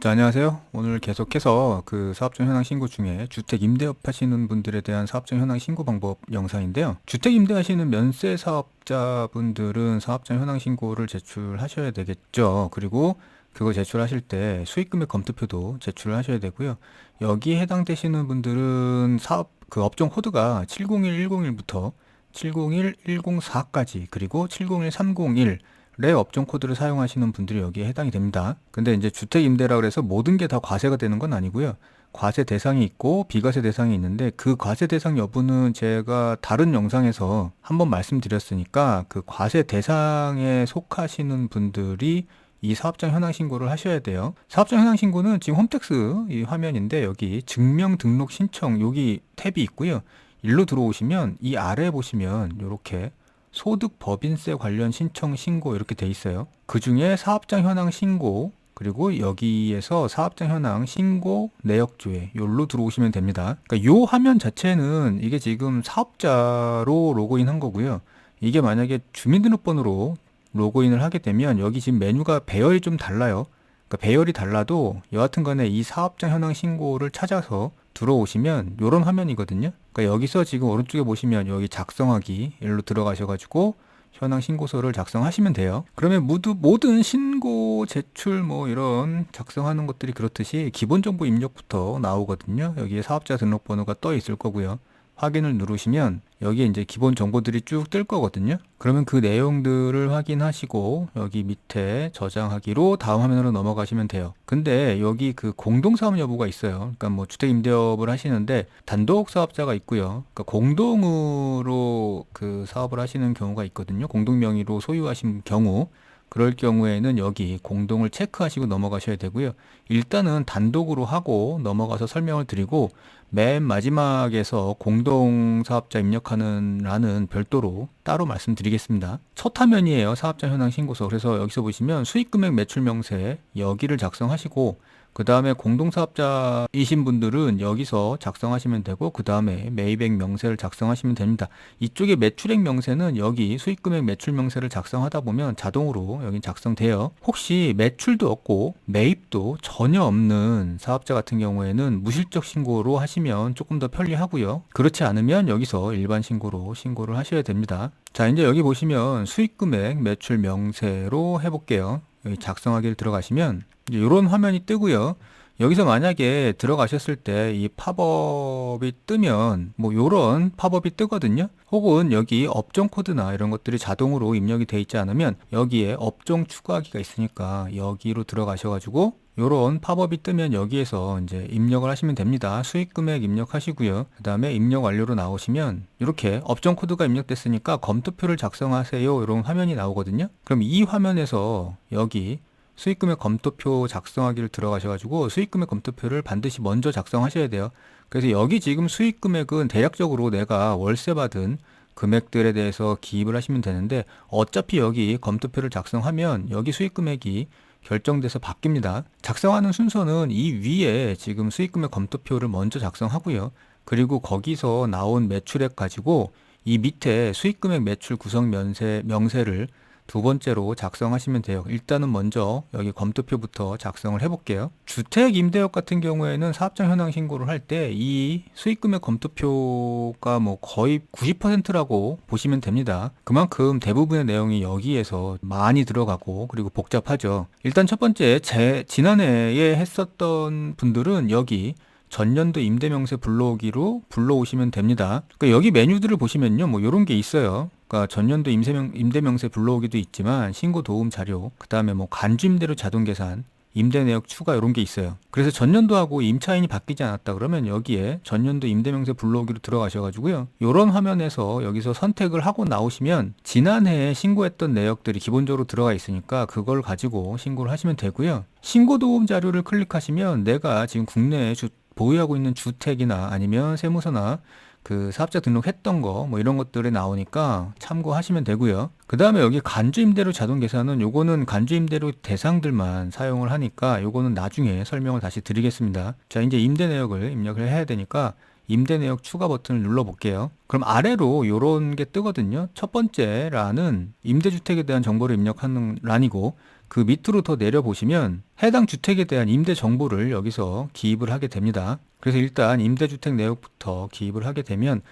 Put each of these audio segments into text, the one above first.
자, 안녕하세요. 오늘 계속해서 그 사업장 현황 신고 중에 주택 임대업 하시는 분들에 대한 사업장 현황 신고 방법 영상인데요. 주택 임대하시는 면세 사업자분들은 사업장 현황 신고를 제출하셔야 되겠죠. 그리고 그거 제출하실 때 수익금액 검토표도 제출을 하셔야 되고요. 여기에 해당되시는 분들은 사업 그 업종 코드가 701101부터 701104까지 그리고 701301 래 업종 코드를 사용하시는 분들이 여기에 해당이 됩니다. 근데 이제 주택 임대라 그래서 모든 게 다 과세가 되는 건 아니고요. 과세 대상이 있고 비과세 대상이 있는데 그 과세 대상 여부는 제가 다른 영상에서 한번 말씀드렸으니까 그 과세 대상에 속하시는 분들이 이 사업장 현황 신고를 하셔야 돼요. 사업장 현황 신고는 지금 홈택스 이 화면인데 여기 증명 등록 신청 여기 탭이 있고요. 일로 들어오시면 이 아래 보시면 이렇게 소득 법인세 관련 신청 신고 이렇게 돼 있어요. 그 중에 사업장 현황 신고 그리고 여기에서 사업장 현황 신고 내역 조회 요로 들어오시면 됩니다. 그러니까 요 화면 자체는 이게 지금 사업자로 로그인 한 거고요. 이게 만약에 주민등록번호로 로그인을 하게 되면 여기 지금 메뉴가 배열이 좀 달라요. 그러니까 배열이 달라도 여하튼 간에 이 사업장 현황 신고를 찾아서 들어오시면 요런 화면이거든요. 그러니까 여기서 지금 오른쪽에 보시면 여기 작성하기 일로 들어가셔가지고 현황 신고서를 작성하시면 돼요. 그러면 모든 신고 제출 뭐 이런 작성하는 것들이 그렇듯이 기본 정보 입력부터 나오거든요. 여기에 사업자 등록번호가 떠 있을 거고요. 확인을 누르시면 여기에 이제 기본 정보들이 쭉 뜰 거거든요. 그러면 그 내용들을 확인하시고 여기 밑에 저장하기로 다음 화면으로 넘어가시면 돼요. 근데 여기 그 공동사업 여부가 있어요. 그러니까 뭐 주택 임대업을 하시는데 단독 사업자가 있고요. 그러니까 공동으로 그 사업을 하시는 경우가 있거든요. 공동 명의로 소유하신 경우. 그럴 경우에는 여기 공동을 체크하시고 넘어가셔야 되고요. 일단은 단독으로 하고 넘어가서 설명을 드리고 맨 마지막에서 공동사업자 입력하는 란은 별도로 따로 말씀드리겠습니다. 첫 화면이에요. 사업자 현황 신고서. 그래서 여기서 보시면 수익금액 매출명세 여기를 작성하시고 그 다음에 공동사업자이신 분들은 여기서 작성하시면 되고 그 다음에 매입액 명세를 작성하시면 됩니다. 이쪽에 매출액 명세는 여기 수익금액 매출 명세를 작성하다 보면 자동으로 여기 작성돼요. 혹시 매출도 없고 매입도 전혀 없는 사업자 같은 경우에는 무실적 신고로 하시면 조금 더 편리하고요. 그렇지 않으면 여기서 일반 신고로 신고를 하셔야 됩니다. 자, 이제 여기 보시면 수익금액 매출 명세로 해볼게요. 여기 작성하기를 들어가시면 이런 화면이 뜨고요. 여기서 만약에 들어가셨을 때 이 팝업이 뜨면 뭐 요런 팝업이 뜨거든요. 혹은 여기 업종 코드나 이런 것들이 자동으로 입력이 돼 있지 않으면 여기에 업종 추가하기가 있으니까 여기로 들어가셔가지고 요런 팝업이 뜨면 여기에서 이제 입력을 하시면 됩니다. 수익 금액 입력하시고요. 그 다음에 입력 완료로 나오시면 이렇게 업종 코드가 입력됐으니까 검토표를 작성하세요. 이런 화면이 나오거든요. 그럼 이 화면에서 여기 수익금액 검토표 작성하기를 들어가셔가지고 수익금액 검토표를 반드시 먼저 작성하셔야 돼요. 그래서 여기 지금 수익금액은 대략적으로 내가 월세 받은 금액들에 대해서 기입을 하시면 되는데 어차피 여기 검토표를 작성하면 여기 수익금액이 결정돼서 바뀝니다. 작성하는 순서는 이 위에 지금 수익금액 검토표를 먼저 작성하고요. 그리고 거기서 나온 매출액 가지고 이 밑에 수익금액 매출 구성 명세를 두 번째로 작성하시면 돼요. 일단은 먼저 여기 검토표부터 작성을 해볼게요. 주택 임대업 같은 경우에는 사업장 현황 신고를 할 때 이 수익금액 검토표가 뭐 거의 90%라고 보시면 됩니다. 그만큼 대부분의 내용이 여기에서 많이 들어가고 그리고 복잡하죠. 일단 첫 번째 지난해에 했었던 분들은 여기 전년도 임대명세 불러오기로 불러오시면 됩니다. 그러니까 여기 메뉴들을 보시면요, 뭐 이런 게 있어요. 그러니까 전년도 임대명세 불러오기도 있지만 신고 도움 자료, 그 다음에 뭐 간주임대료 자동 계산, 임대 내역 추가 이런 게 있어요. 그래서 전년도하고 임차인이 바뀌지 않았다 그러면 여기에 전년도 임대명세 불러오기로 들어가셔가지고요. 이런 화면에서 여기서 선택을 하고 나오시면 지난해에 신고했던 내역들이 기본적으로 들어가 있으니까 그걸 가지고 신고를 하시면 되고요. 신고 도움 자료를 클릭하시면 내가 지금 국내에 보유하고 있는 주택이나 아니면 세무서나 그 사업자 등록했던 거 뭐 이런 것들이 나오니까 참고하시면 되고요. 그 다음에 여기 간주임대료 자동 계산은 요거는 간주임대료 대상들만 사용을 하니까 요거는 나중에 설명을 다시 드리겠습니다. 자, 이제 임대 내역을 입력을 해야 되니까 임대 내역 추가 버튼을 눌러 볼게요. 그럼 아래로 요런 게 뜨거든요. 첫 번째 란은 임대주택에 대한 정보를 입력하는 란이고 그 밑으로 더 내려보시면 해당 주택에 대한 임대 정보를 여기서 기입을 하게 됩니다. 그래서 일단 임대주택 내역부터 기입을 하게 되면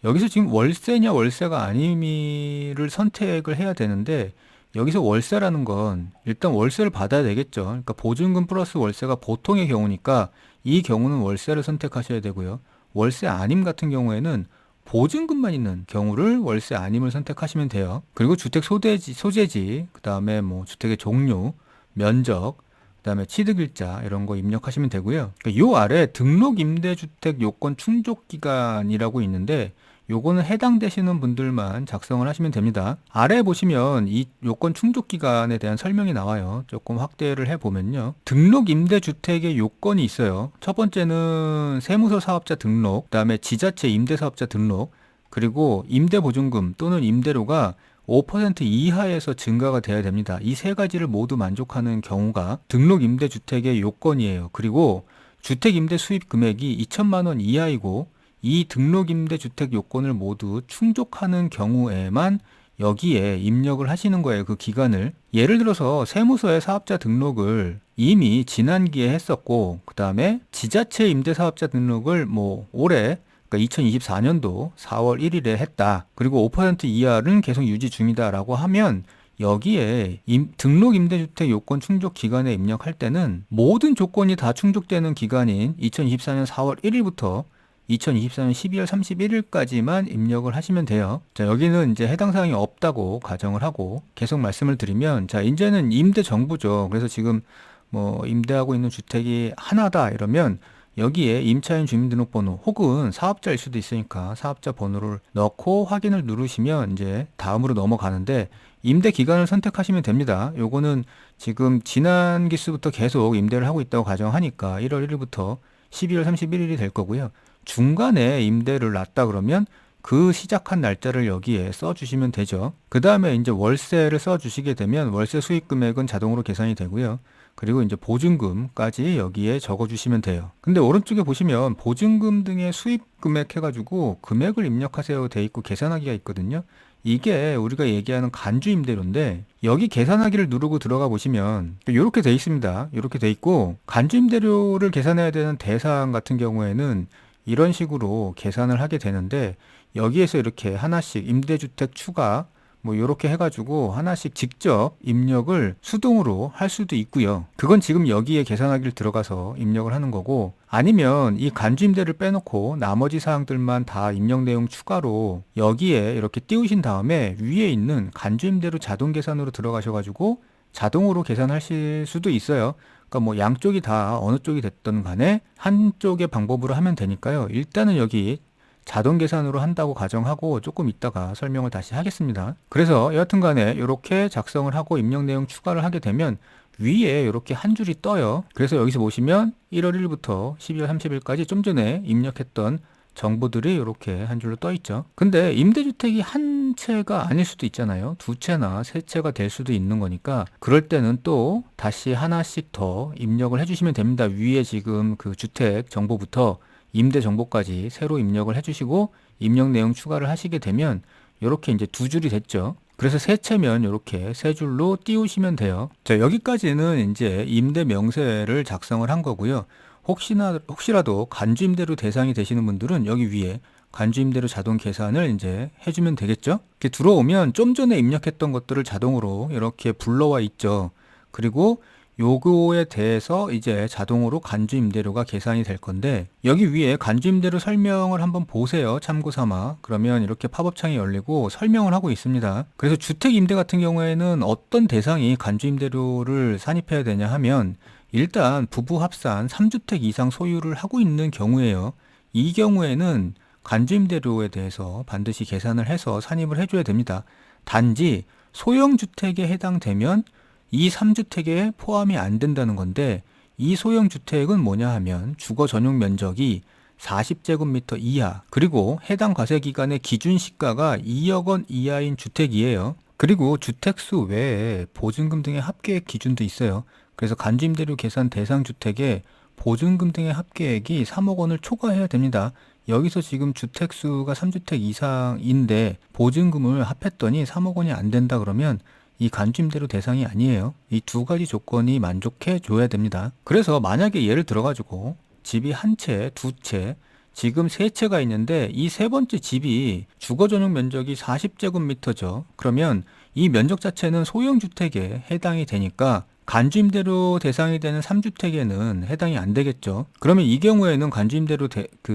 여기서 지금 월세냐 월세가 아니미를 선택을 해야 되는데 여기서 월세라는 건 일단 월세를 받아야 되겠죠. 그러니까 보증금 플러스 월세가 보통의 경우니까 이 경우는 월세를 선택하셔야 되고요. 월세 아님 같은 경우에는 보증금만 있는 경우를 월세 아님을 선택하시면 돼요. 그리고 주택 소재지, 그 다음에 뭐 주택의 종류, 면적, 그 다음에 취득일자 이런 거 입력하시면 되고요. 그러니까 요 아래 등록 임대주택 요건 충족 기간이라고 있는데 요거는 해당되시는 분들만 작성을 하시면 됩니다. 아래 보시면 이 요건 충족 기간에 대한 설명이 나와요. 조금 확대를 해보면요. 등록 임대주택의 요건이 있어요. 첫 번째는 세무서 사업자 등록, 그 다음에 지자체 임대사업자 등록, 그리고 임대보증금 또는 임대료가 5% 이하에서 증가가 돼야 됩니다. 이 세 가지를 모두 만족하는 경우가 등록 임대주택의 요건이에요. 그리고 주택 임대 수입 금액이 2천만 원 이하이고 이 등록임대주택 요건을 모두 충족하는 경우에만 여기에 입력을 하시는 거예요. 그 기간을. 예를 들어서 세무서에 사업자 등록을 이미 지난기에 했었고 그 다음에 지자체 임대사업자 등록을 뭐 올해 그러니까 2024년도 4월 1일에 했다. 그리고 5% 이하는 계속 유지 중이다 라고 하면 여기에 등록 임대주택 요건 충족 기간에 입력할 때는 모든 조건이 다 충족되는 기간인 2024년 4월 1일부터 2024년 12월 31일까지만 입력을 하시면 돼요. 자, 여기는 이제 해당 사항이 없다고 가정을 하고 계속 말씀을 드리면, 자, 이제는 임대 정보죠. 그래서 지금 뭐 임대하고 있는 주택이 하나다 이러면 여기에 임차인 주민등록번호 혹은 사업자일 수도 있으니까 사업자 번호를 넣고 확인을 누르시면 이제 다음으로 넘어가는데 임대 기간을 선택하시면 됩니다. 요거는 지금 지난 기수부터 계속 임대를 하고 있다고 가정하니까 1월 1일부터 12월 31일이 될 거고요. 중간에 임대를 놨다 그러면 그 시작한 날짜를 여기에 써주시면 되죠. 그 다음에 이제 월세를 써주시게 되면 월세 수익 금액은 자동으로 계산이 되고요. 그리고 이제 보증금까지 여기에 적어주시면 돼요. 근데 오른쪽에 보시면 보증금 등의 수입 금액 해가지고 금액을 입력하세요 돼 있고 계산하기가 있거든요. 이게 우리가 얘기하는 간주 임대료인데 여기 계산하기를 누르고 들어가 보시면 이렇게 돼 있습니다. 이렇게 돼 있고 간주 임대료를 계산해야 되는 대상 같은 경우에는 이런 식으로 계산을 하게 되는데 여기에서 이렇게 하나씩 임대주택 추가 뭐 이렇게 해가지고 하나씩 직접 입력을 수동으로 할 수도 있고요. 그건 지금 여기에 계산하기를 들어가서 입력을 하는 거고 아니면 이 간주임대를 빼놓고 나머지 사항들만 다 입력 내용 추가로 여기에 이렇게 띄우신 다음에 위에 있는 간주임대로 자동 계산으로 들어가셔가지고 자동으로 계산하실 수도 있어요. 그러니까 뭐 양쪽이 다 어느 쪽이 됐든 간에 한쪽의 방법으로 하면 되니까요. 일단은 여기 자동 계산으로 한다고 가정하고 조금 이따가 설명을 다시 하겠습니다. 그래서 여하튼 간에 이렇게 작성을 하고 입력 내용 추가를 하게 되면 위에 이렇게 한 줄이 떠요. 그래서 여기서 보시면 1월 1일부터 12월 30일까지 좀 전에 입력했던 정보들이 이렇게 한 줄로 떠 있죠. 근데 임대주택이 한 채가 아닐 수도 있잖아요. 두 채나 세 채가 될 수도 있는 거니까 그럴 때는 또 다시 하나씩 더 입력을 해주시면 됩니다. 위에 지금 그 주택 정보부터 임대 정보까지 새로 입력을 해주시고 입력 내용 추가를 하시게 되면 이렇게 이제 두 줄이 됐죠. 그래서 세 채면 이렇게 세 줄로 띄우시면 돼요. 자, 여기까지는 이제 임대 명세를 작성을 한 거고요. 혹시라도 간주임대료 대상이 되시는 분들은 여기 위에 간주임대료 자동 계산을 이제 해주면 되겠죠. 이렇게 들어오면 좀 전에 입력했던 것들을 자동으로 이렇게 불러와 있죠. 그리고 요거에 대해서 이제 자동으로 간주임대료가 계산이 될 건데 여기 위에 간주임대료 설명을 한번 보세요. 참고 삼아. 그러면 이렇게 팝업창이 열리고 설명을 하고 있습니다. 그래서 주택임대 같은 경우에는 어떤 대상이 간주임대료를 산입해야 되냐 하면 일단 부부 합산 3주택 이상 소유를 하고 있는 경우에요. 이 경우에는 간주임대료에 대해서 반드시 계산을 해서 산입을 해줘야 됩니다. 단지 소형주택에 해당되면 이 3주택에 포함이 안 된다는 건데 이 소형주택은 뭐냐 하면 주거 전용 면적이 40제곱미터 이하 그리고 해당 과세기간의 기준 시가가 2억 원 이하인 주택이에요. 그리고 주택수 외에 보증금 등의 합계액 기준도 있어요. 그래서 간주임대료 계산 대상 주택에 보증금 등의 합계액이 3억 원을 초과해야 됩니다. 여기서 지금 주택수가 3주택 이상인데 보증금을 합했더니 3억 원이 안 된다 그러면 이 간주임대료 대상이 아니에요. 이 두 가지 조건이 만족해 줘야 됩니다. 그래서 만약에 예를 들어가지고 집이 한 채, 두 채, 지금 세 채가 있는데 이 세 번째 집이 주거 전용 면적이 40제곱미터죠. 그러면 이 면적 자체는 소형주택에 해당이 되니까 간주임대료 대상이 되는 3주택에는 해당이 안 되겠죠. 그러면 이 경우에는 간주임대료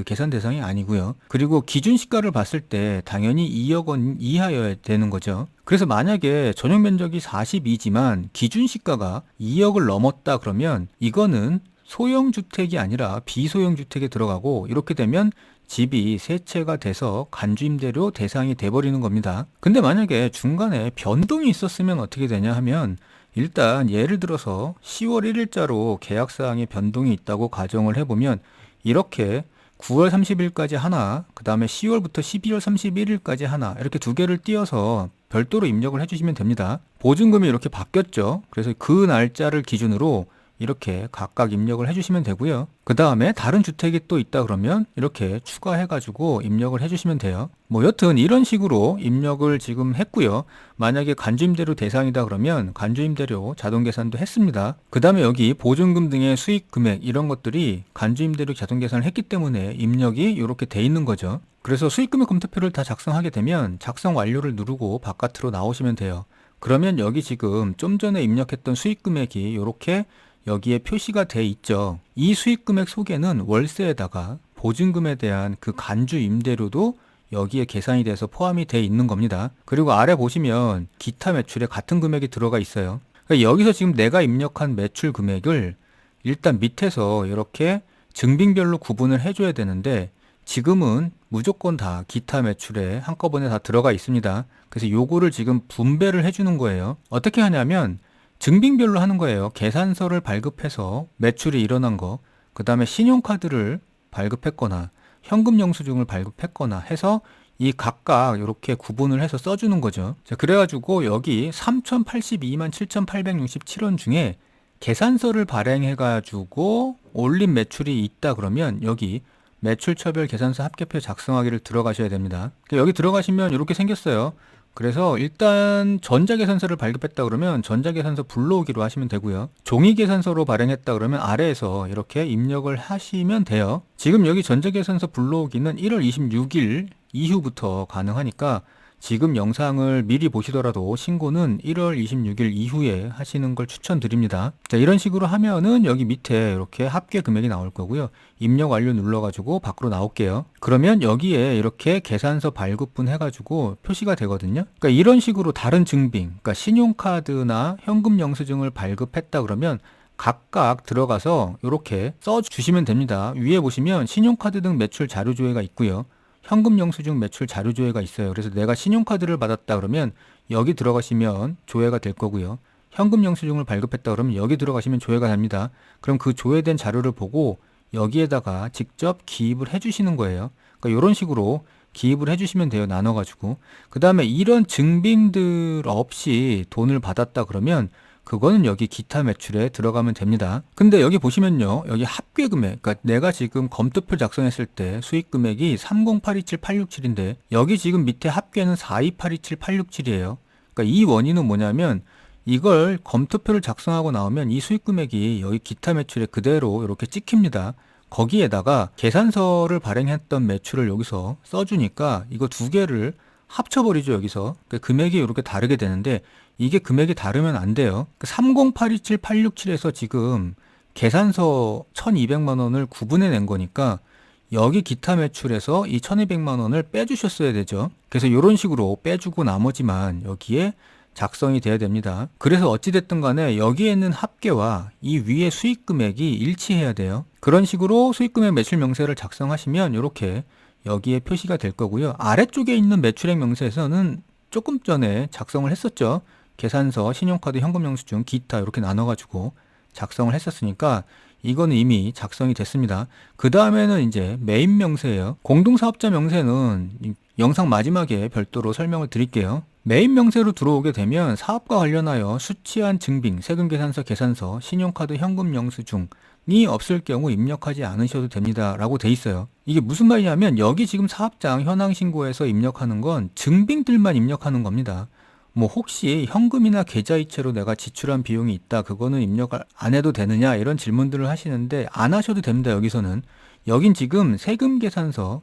계산 대상이 아니고요. 그리고 기준시가를 봤을 때 당연히 2억 원 이하여야 되는 거죠. 그래서 만약에 전용 면적이 42지만 기준시가가 2억을 넘었다 그러면 이거는 소형주택이 아니라 비소형주택에 들어가고, 이렇게 되면 집이 세 채가 돼서 간주임대료 대상이 돼버리는 겁니다. 근데 만약에 중간에 변동이 있었으면 어떻게 되냐 하면, 일단 예를 들어서 10월 1일자로 계약사항에 변동이 있다고 가정을 해보면 이렇게 9월 30일까지 하나, 그 다음에 10월부터 12월 31일까지 하나, 이렇게 두 개를 띄어서 별도로 입력을 해주시면 됩니다. 보증금이 이렇게 바뀌었죠. 그래서 그 날짜를 기준으로 이렇게 각각 입력을 해주시면 되고요. 그 다음에 다른 주택이 또 있다 그러면 이렇게 추가해가지고 입력을 해주시면 돼요. 뭐 여튼 이런 식으로 입력을 지금 했고요. 만약에 간주임대료 대상이다 그러면 간주임대료 자동계산도 했습니다. 그 다음에 여기 보증금 등의 수익금액 이런 것들이 간주임대료 자동계산을 했기 때문에 입력이 이렇게 돼 있는 거죠. 그래서 수익금액 검토표를 다 작성하게 되면 작성 완료를 누르고 바깥으로 나오시면 돼요. 그러면 여기 지금 좀 전에 입력했던 수익금액이 이렇게 여기에 표시가 돼 있죠. 이 수익금액 속에는 월세에다가 보증금에 대한 그 간주 임대료도 여기에 계산이 돼서 포함이 돼 있는 겁니다. 그리고 아래 보시면 기타 매출에 같은 금액이 들어가 있어요. 그러니까 여기서 지금 내가 입력한 매출 금액을 일단 밑에서 이렇게 증빙별로 구분을 해줘야 되는데 지금은 무조건 다 기타 매출에 한꺼번에 다 들어가 있습니다. 그래서 요거를 지금 분배를 해주는 거예요. 어떻게 하냐면 증빙별로 하는 거예요. 계산서를 발급해서 매출이 일어난 거, 그 다음에 신용카드를 발급했거나 현금 영수증을 발급했거나 해서 이 각각 이렇게 구분을 해서 써주는 거죠. 자, 그래가지고 여기 3,082만 7,867원 중에 계산서를 발행해가지고 올린 매출이 있다 그러면 여기 매출처별 계산서 합계표 작성하기를 들어가셔야 됩니다. 여기 들어가시면 이렇게 생겼어요. 그래서 일단 전자계산서를 발급했다 그러면 전자계산서 불러오기로 하시면 되고요. 종이계산서로 발행했다 그러면 아래에서 이렇게 입력을 하시면 돼요. 지금 여기 전자계산서 불러오기는 1월 26일 이후부터 가능하니까 지금 영상을 미리 보시더라도 신고는 1월 26일 이후에 하시는 걸 추천드립니다. 자, 이런 식으로 하면은 여기 밑에 이렇게 합계 금액이 나올 거고요. 입력 완료 눌러가지고 밖으로 나올게요. 그러면 여기에 이렇게 계산서 발급분 해가지고 표시가 되거든요. 그러니까 이런 식으로 다른 증빙, 그러니까 신용카드나 현금 영수증을 발급했다 그러면 각각 들어가서 이렇게 써주시면 됩니다. 위에 보시면 신용카드 등 매출 자료 조회가 있고요. 현금 영수증 매출 자료 조회가 있어요. 그래서 내가 신용카드를 받았다 그러면 여기 들어가시면 조회가 될 거고요. 현금 영수증을 발급했다 그러면 여기 들어가시면 조회가 됩니다. 그럼 그 조회된 자료를 보고 여기에다가 직접 기입을 해주시는 거예요. 그러니까 이런 식으로 기입을 해주시면 돼요. 나눠가지고. 그 다음에 이런 증빙들 없이 돈을 받았다 그러면 그거는 여기 기타 매출에 들어가면 됩니다. 근데 여기 보시면요. 여기 합계 금액, 그러니까 내가 지금 검토표 작성했을 때 수익 금액이 30827,867인데 여기 지금 밑에 합계는 42827,867이에요. 그러니까 이 원인은 뭐냐면 이걸 검토표를 작성하고 나오면 이 수익 금액이 여기 기타 매출에 그대로 이렇게 찍힙니다. 거기에다가 계산서를 발행했던 매출을 여기서 써주니까 이거 두 개를 합쳐버리죠. 여기서 그러니까 금액이 이렇게 다르게 되는데 이게 금액이 다르면 안 돼요. 30827,867에서 지금 계산서 1,200만 원을 구분해 낸 거니까 여기 기타 매출에서 이 1,200만 원을 빼주셨어야 되죠. 그래서 이런 식으로 빼주고 나머지만 여기에 작성이 돼야 됩니다. 그래서 어찌됐든 간에 여기에 있는 합계와 이 위에 수익 금액이 일치해야 돼요. 그런 식으로 수익 금액 매출 명세를 작성하시면 이렇게 여기에 표시가 될 거고요. 아래쪽에 있는 매출액 명세에서는 조금 전에 작성을 했었죠. 계산서, 신용카드, 현금 영수증, 기타 이렇게 나눠가지고 작성을 했었으니까 이거는 이미 작성이 됐습니다. 그 다음에는 이제 메인 명세예요. 공동사업자 명세는 영상 마지막에 별도로 설명을 드릴게요. 메인 명세로 들어오게 되면 사업과 관련하여 수취한 증빙, 세금계산서, 계산서, 신용카드, 현금 영수증이 없을 경우 입력하지 않으셔도 됩니다. 라고 돼 있어요. 이게 무슨 말이냐면 여기 지금 사업장 현황신고에서 입력하는 건 증빙들만 입력하는 겁니다. 뭐 혹시 현금이나 계좌이체로 내가 지출한 비용이 있다. 그거는 입력을 안 해도 되느냐? 이런 질문들을 하시는데 안 하셔도 됩니다. 여기서는. 여긴 지금 세금 계산서,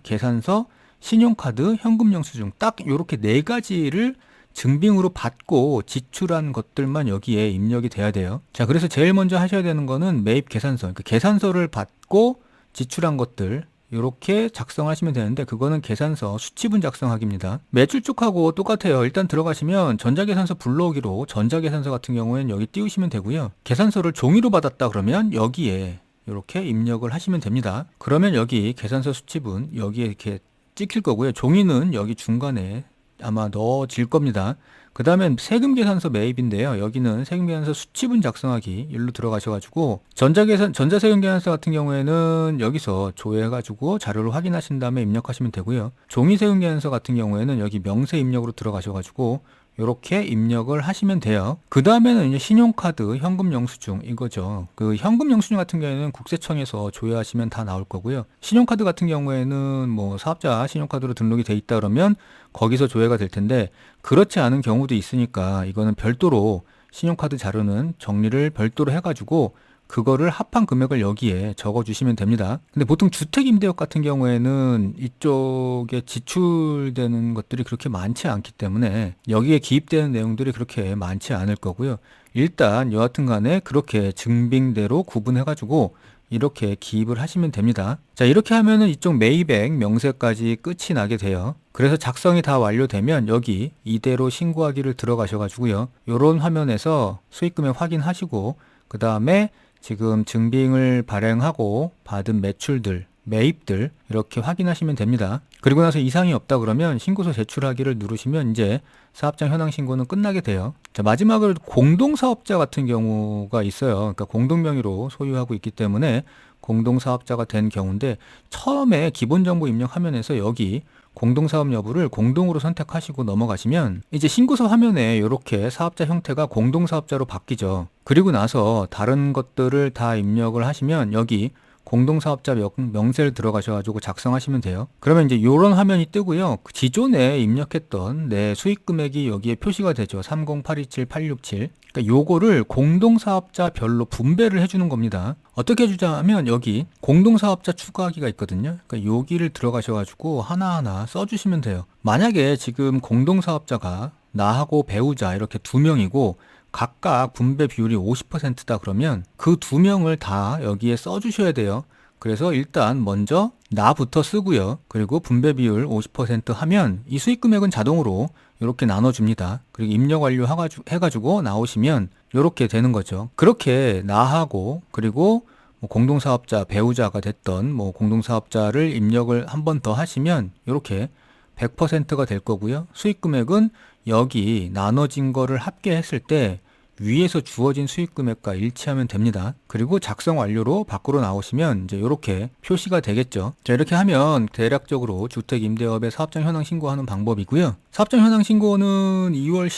신용카드, 현금 영수증 딱 요렇게 네 가지를 증빙으로 받고 지출한 것들만 여기에 입력이 돼야 돼요. 자, 그래서 제일 먼저 하셔야 되는 거는 매입 계산서. 그러니까 계산서를 받고 지출한 것들 이렇게 작성하시면 되는데 그거는 계산서 수치분 작성하기입니다. 매출 쪽하고 똑같아요. 일단 들어가시면 전자계산서 불러오기로 전자계산서 같은 경우에는 여기 띄우시면 되고요. 계산서를 종이로 받았다 그러면 여기에 이렇게 입력을 하시면 됩니다. 그러면 여기 계산서 수치분 여기에 이렇게 찍힐 거고요. 종이는 여기 중간에 아마 넣어질 겁니다. 그 다음엔 세금계산서 매입인데요. 여기는 세금계산서 수치분 작성하기 일로 들어가셔가지고 전자세금계산서 같은 경우에는 여기서 조회해가지고 자료를 확인하신 다음에 입력하시면 되고요. 종이세금계산서 같은 경우에는 여기 명세 입력으로 들어가셔가지고 이렇게 입력을 하시면 돼요. 그 다음에는 이제 신용카드, 현금 영수증 이거죠. 그 현금 영수증 같은 경우에는 국세청에서 조회하시면 다 나올 거고요. 신용카드 같은 경우에는 뭐 사업자 신용카드로 등록이 돼 있다 그러면 거기서 조회가 될 텐데 그렇지 않은 경우도 있으니까 이거는 별도로 신용카드 자료는 정리를 별도로 해가지고 그거를 합한 금액을 여기에 적어 주시면 됩니다. 근데 보통 주택임대업 같은 경우에는 이쪽에 지출되는 것들이 그렇게 많지 않기 때문에 여기에 기입되는 내용들이 그렇게 많지 않을 거고요. 일단 여하튼 간에 그렇게 증빙대로 구분해 가지고 이렇게 기입을 하시면 됩니다. 자, 이렇게 하면은 이쪽 매입액 명세까지 끝이 나게 돼요. 그래서 작성이 다 완료되면 여기 이대로 신고하기를 들어가셔 가지고요. 요런 화면에서 수익금액 확인하시고 그 다음에 지금 증빙을 발행하고 받은 매출들, 매입들 이렇게 확인하시면 됩니다. 그리고 나서 이상이 없다 그러면 신고서 제출하기를 누르시면 이제 사업장 현황 신고는 끝나게 돼요. 자, 마지막으로 공동사업자 같은 경우가 있어요. 그러니까 공동명의로 소유하고 있기 때문에 공동사업자가 된 경우인데 처음에 기본정보 입력 화면에서 여기 공동사업 여부를 공동으로 선택하시고 넘어가시면 이제 신고서 화면에 이렇게 사업자 형태가 공동사업자로 바뀌죠. 그리고 나서 다른 것들을 다 입력을 하시면 여기 공동사업자 명세를 들어가셔가지고 작성하시면 돼요. 그러면 이제 이런 화면이 뜨고요. 기존에 입력했던 내 수익 금액이 여기에 표시가 되죠. 30827,867. 그러니까 요거를 공동사업자별로 분배를 해주는 겁니다. 어떻게 해주자면 여기 공동사업자 추가하기가 있거든요. 그러니까 여기를 들어가셔가지고 하나하나 써주시면 돼요. 만약에 지금 공동사업자가 나하고 배우자 이렇게 두 명이고 각각 분배 비율이 50%다 그러면 그 두 명을 다 여기에 써주셔야 돼요. 그래서 일단 먼저 나부터 쓰고요. 그리고 분배 비율 50% 하면 이 수익 금액은 자동으로 이렇게 나눠줍니다. 그리고 입력 완료 해가지고 나오시면 이렇게 되는 거죠. 그렇게 나하고 그리고 뭐 공동사업자 배우자가 됐던 뭐 공동사업자를 입력을 한 번 더 하시면 이렇게 100%가 될 거고요. 수익 금액은 여기 나눠진 거를 합계했을 때 위에서 주어진 수익 금액과 일치하면 됩니다. 그리고 작성 완료로 밖으로 나오시면 이제 이렇게 표시가 되겠죠. 자, 이렇게 하면 대략적으로 주택 임대업의 사업장 현황 신고하는 방법이고요. 사업장 현황 신고는 2월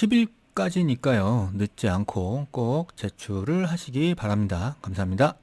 10일까지니까요. 늦지 않고 꼭 제출을 하시기 바랍니다. 감사합니다.